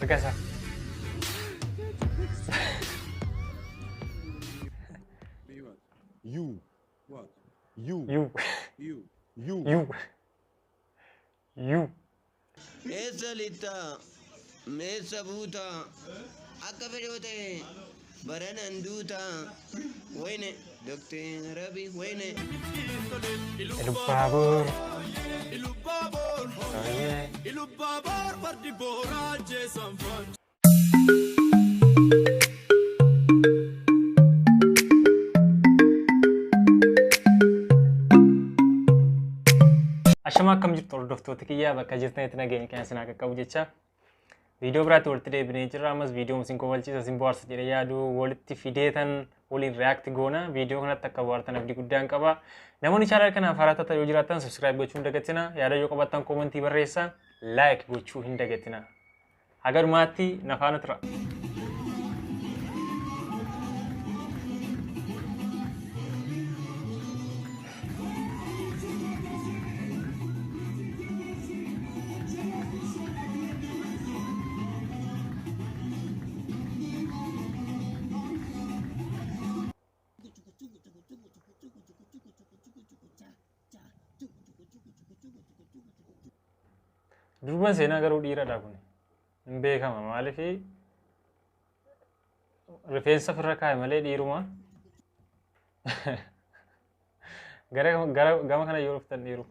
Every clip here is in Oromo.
Berkasa. You. What? You. You. You. You. You. You. Mesalita, mesabuta, akka fedhote, baranan duuta, wayne, Dr. Rabi, wayne. Ilubabur. Ilubabor, Oh yeah. ilubabor, party bora, Jason Fun. Ashama akkam jirtu hordoftoota kiyyaa bakka jirtanitti nageenya keenya sinaa qaqqabu jecha viidiyoo biraatti walitti deebinee jirra. Ammas viidiyoo isin kofalchiisa isin bohaarsa jedhee yaadu walitti fideetan waliin react goona. Viidiyoo kanatti akka bohaartan abdii guddaan qaba. Namoonni chaanal kanaaf haaraa taatan yoo jiraattan subscribe gochuu hin dagatina. Yaada yoo qabaattan koomentii barreessaa like gochuu hin dagatina. Haga dhumaatti na faana tura. Durban seenaa garuu dhiiradha kun. Hin beekama maaliif rifeensa ofirra kaa'e malee dhiiruma. Gama kana yoo dhuftan dhiiru.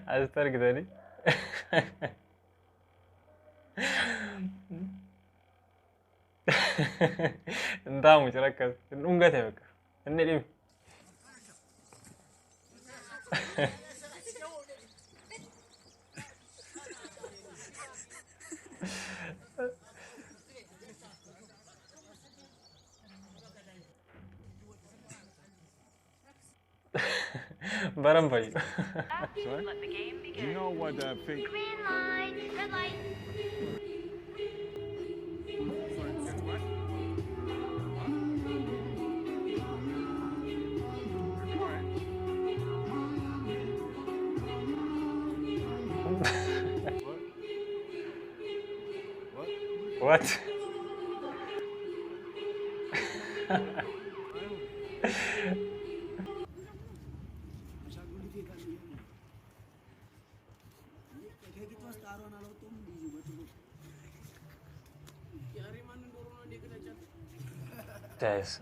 Astar gitu nih. Entah mau cerita, enggak deh, ini dia. Barang bayi. You know what fake... Green light, red light. What? Yes.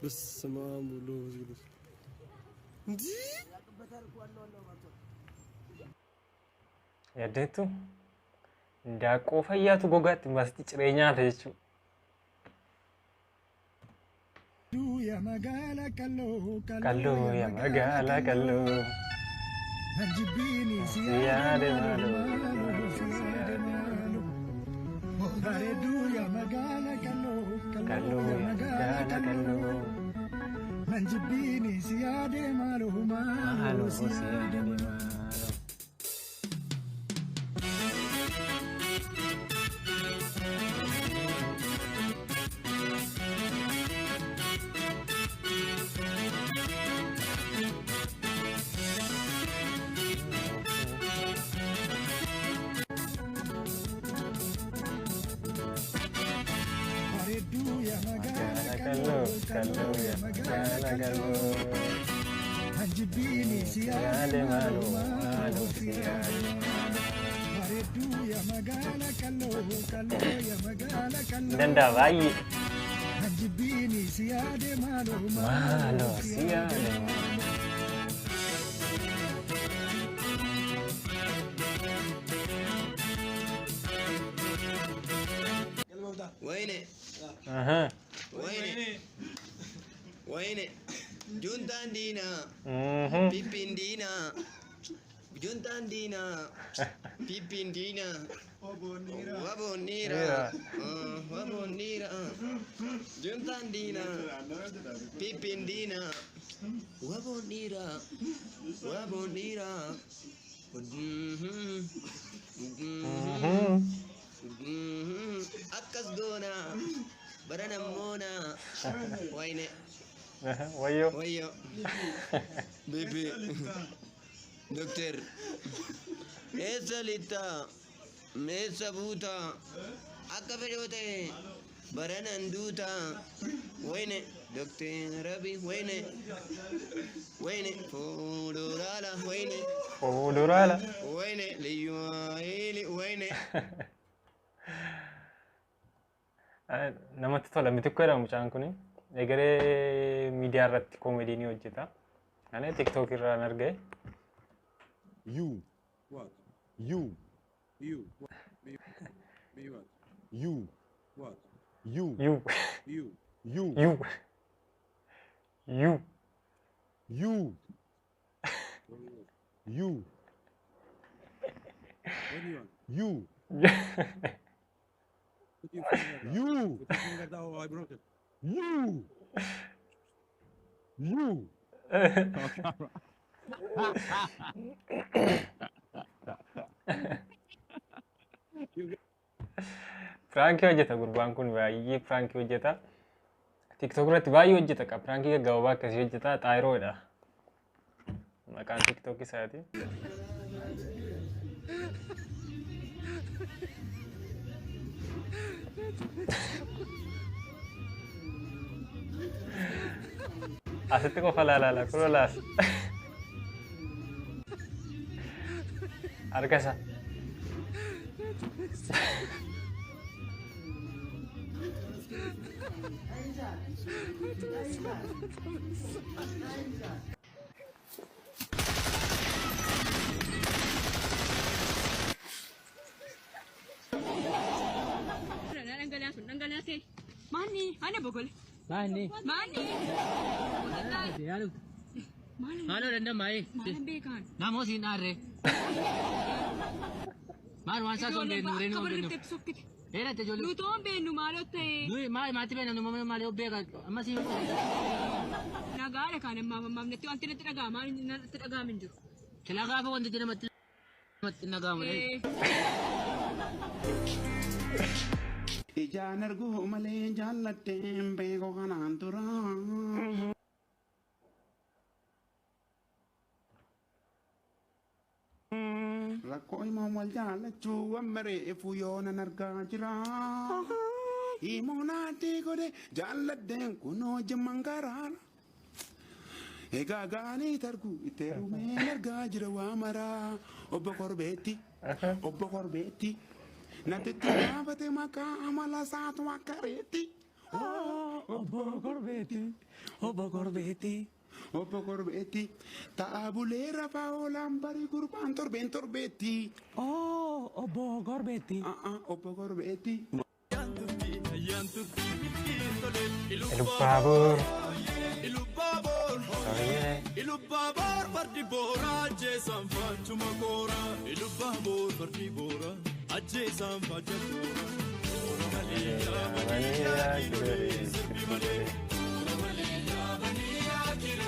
በስመ አብ ወወልድ ወመንፈስ ቅዱስ Yaaddeettu Ndaaqqoo fayyaatu gogaatti masti cireenyaa ta'e jechuudha. Kalloo ya magaala kalloo. Siyaade maaloo. Kalloo ya magaala kalloo. Maaloo siyaade maaloo. Kalloo ya magaala kalloo. Siyaade maaloo maaloo siyaade maaloo. Danda'a baay'ee. Maaloo siyaade maaloo. Wayne. Wayne. Wayne. Juntan Diinaa. Pippin Diinaa. Juntan Diinaa, Pippin Diinaa, Waboon Niiraa, Juntan Diinaa, Pippin Diinaa, Waboon Niiraa, akkas goonaa, baranammoonaa, wayne. Wayyo. Wayyo. Bebe. Dokter. Eessa lixaa? Meessa buutaa? Akka fedhoote baranan duutaa? Wayne. Dokterabi wayne. Wayne. Fuuduraala wayne. Fuuduraala. Wayne. Liyyuwaayili wayne. Namatti tola miti ko jedhamu mucaan kuni. Egeree miidiyaa irratti koomedii ni hojjeta. Ani TikTok irraan argee. You. What? You. You. What? Me what? You. What? You. You. You. You. You. You. You. You. What do you want? You. Put your finger down. You. Put your finger down, I broke it. You. You. Piraankii hojjeta gurbaan kun baay'ee piraankii hojjeta. TikTok irratti baay'ee hojjeta qaba. Piraankii gaggabaabaa akkasii hojjeta. Xaayiroodha. Maqaan TikTok isaati. Asitti qofa laalala kun laas. Harkasa. Mani, ana bogol. Mani. Mani. Yalu. Halo randa mai. Malam bekan. Namo sinare. Mar wansa son be nure no be no. Era te jolu. Lu ton be nu malotte. Lui mai mati be no mama male obbe ga amma si. Nagare kan mamma netti anti netti daga ma netti daga min jiru. Kelaga fa wonde dina mat naga mo. Ijaan arguu malee jaalladheen beekoo kanaan tura. Rakkoo himoo wal jaallachuu wammareefu yoo nan argaa jira. Himoo naadii godhe jaalladheen kunoo jimman garaara. Egaa gaanii targu itti heerumeen argaa jira waa maraa. Obbo Korbeettii. Obbo Korbeettii. Natitti gaafate maqaa amala isaatu akka reetti. Obbo Korbeettii. Obbo Korbeettii. Obbo Korbeettii. Ta'a bulee rafaa oolaan barii gurbaan torbeen torbeettii. Obbo Korbeettii. Obbo Korbeettii. Ilubbaabur. Ilubbaabur fardi boora jeesan faachuma koora. Ilubbaabur fardi boora ajjeesan faacha koora.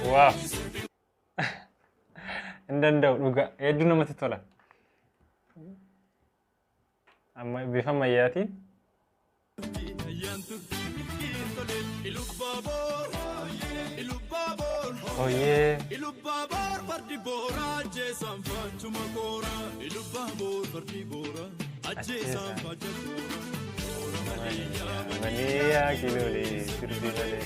Wow. Hin danda'u dhugaa hedduu namatti tola. Amma bifa ammayyaatiin. Oh yeah. Ilubbaabur fardi boora jeesan faachuma koora. Ilubbaabur fardi boora ajjeesan faacha koora. Maniyaa kilolee sirbii malee.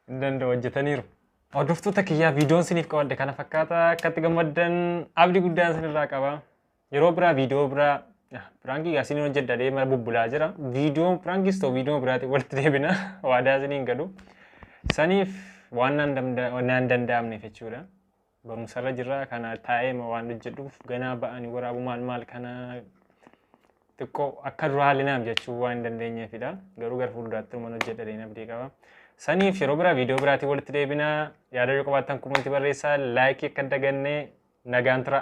Hin danda'u hojjetaniiru. Hordoftoota kiyyaa viidiyoon isiniif qabadde kana fakkaata akkatti gammaddan abdii guddaan isinirraa qaba. Yeroo biraa viidiyoo biraa piraankii isiniin hojjedha deema bubbulaa jira. Viidiyoon piraankiis ta'u viidiyoo biraatiin walitti deebina waadaa isiniin galu. Saniif waan naan danda'amneef jechuudha. Barumsarra jirra kana taa'ee waan hojjedhuuf ganaa ba'anii waraabu maal kana xiqqoo akka duraa haalinaaf jechuu waan hin dandeenyeefidha. Garuu gara fuulduraatti mana hojjedha deemee abdii qaba. Saniif yeroo biraa viidiyoo biraatii walitti deebinaa yaada yoo qabaattan komentii barreessaa laayikii akka dagannee nagaan tura.